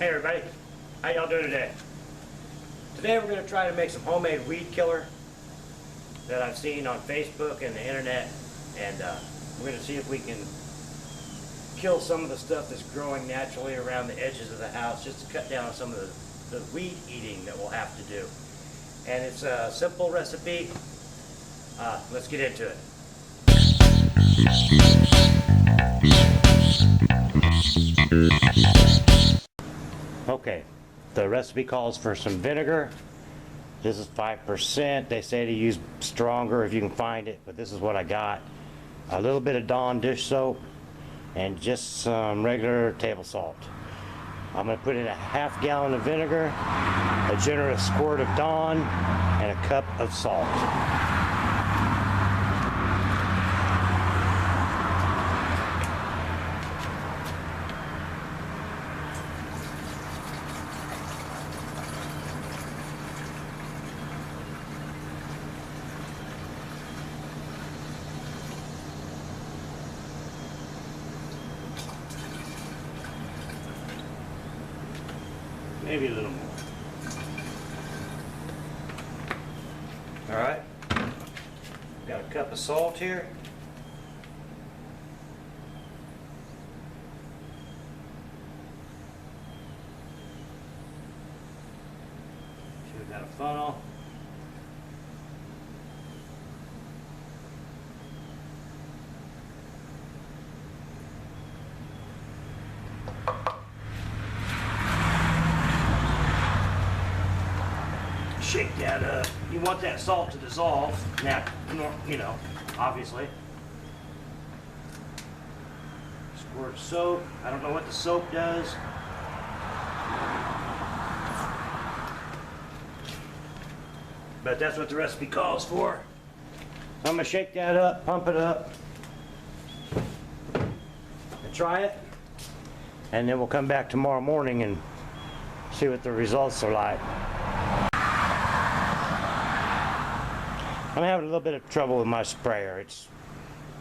Hey everybody, how y'all doing today? Today we're going to try to make some homemade weed killer that I've seen on Facebook and the internet, and we're going to see if we can kill some of the stuff that's growing naturally around the edges of the house, just to cut down on some of the weed eating that we'll have to do. And it's a simple recipe. Let's get into it. Okay, the recipe calls for some vinegar. This is 5%. They say to use stronger if you can find it, but this is what I got. A little bit of Dawn dish soap and just some regular table salt. I'm going to put in a half gallon of vinegar, a generous squirt of Dawn, and a cup of salt. Maybe a little more. All right. Got a cup of salt here. We've got a funnel. Shake that up. You want that salt to dissolve. Now, you know, obviously. Squirt soap. I don't know what the soap does. But that's what the recipe calls for. So I'm going to shake that up, pump it up, and try it. And then we'll come back tomorrow morning and see what the results are like. I'm having a little bit of trouble with my sprayer. It's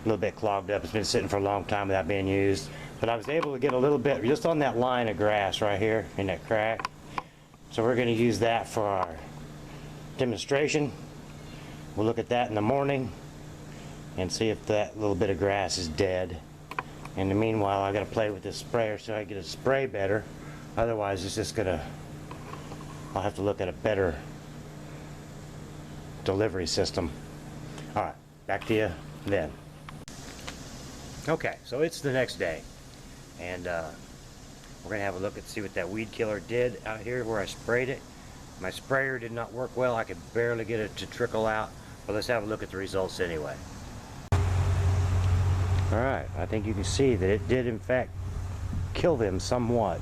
a little bit clogged up. It's been sitting for a long time without being used. But I was able to get a little bit just on that line of grass right here in that crack. So we're going to use that for our demonstration. We'll look at that in the morning and see if that little bit of grass is dead. In the meanwhile, I got to play with this sprayer so I get it to spray better. Otherwise, it's just gonna, I'll have to look at a better delivery system. All right, back to you then. Okay, so it's the next day, and we're gonna have a look and see what that weed killer did out here where I sprayed it. My sprayer did not work well. I could barely get it to trickle out, but let's have a look at the results anyway. All right, I think you can see that it did in fact kill them somewhat.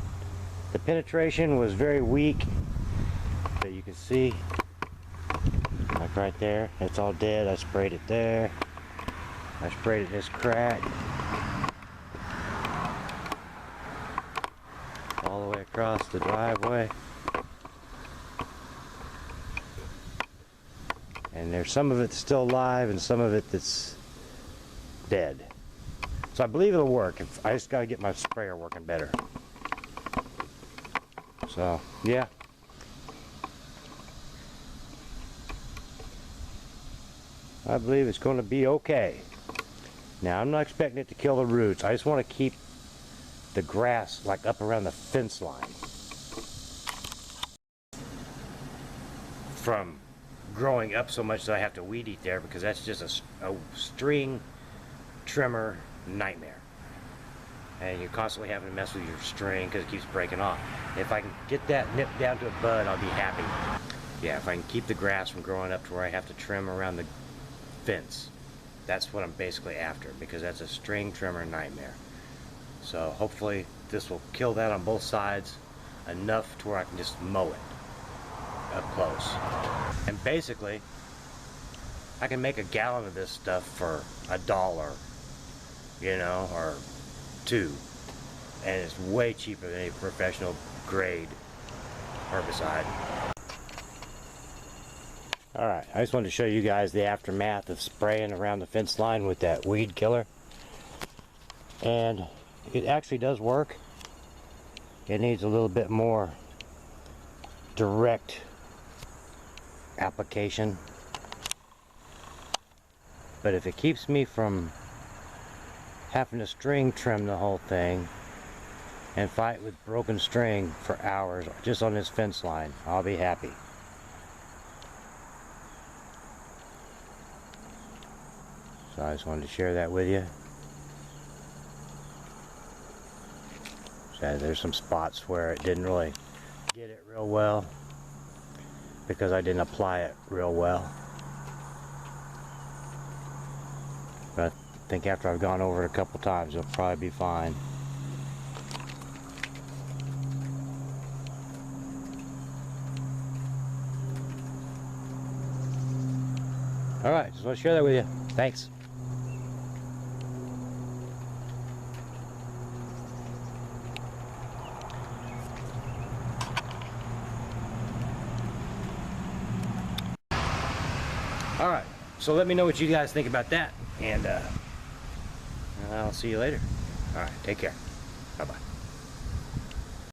The penetration was very weak, but you can see like right there, it's all dead. I sprayed it there. I sprayed it in this crack. All the way across the driveway. And there's some of it still alive and some of it that's dead. So I believe it'll work. I just got to get my sprayer working better. So, yeah. I believe it's going to be okay. Now, I'm not expecting it to kill the roots. I just want to keep the grass like up around the fence line from growing up so much that I have to weed eat there, because that's just a string trimmer nightmare. And you're constantly having to mess with your string because it keeps breaking off. If I can get that nipped down to a bud, I'll be happy. Yeah, if I can keep the grass from growing up to where I have to trim around the fence, that's what I'm basically after, because that's a string trimmer nightmare. So hopefully this will kill that on both sides enough to where I can just mow it up close. And basically I can make a gallon of this stuff for $1, you know, or $2, and it's way cheaper than a professional grade herbicide. Alright, I just wanted to show you guys the aftermath of spraying around the fence line with that weed killer. And it actually does work. it needs a little bit more direct application. But if it keeps me from having to string trim the whole thing and fight with broken string for hours just on this fence line, I'll be happy. So I just wanted to share that with you. So there's some spots where it didn't really get it real well because I didn't apply it real well. But I think after I've gone over it a couple times, it'll probably be fine. Alright, just want to share that with you. Thanks. Alright, so let me know what you guys think about that, and I'll see you later. Alright, take care. Bye-bye.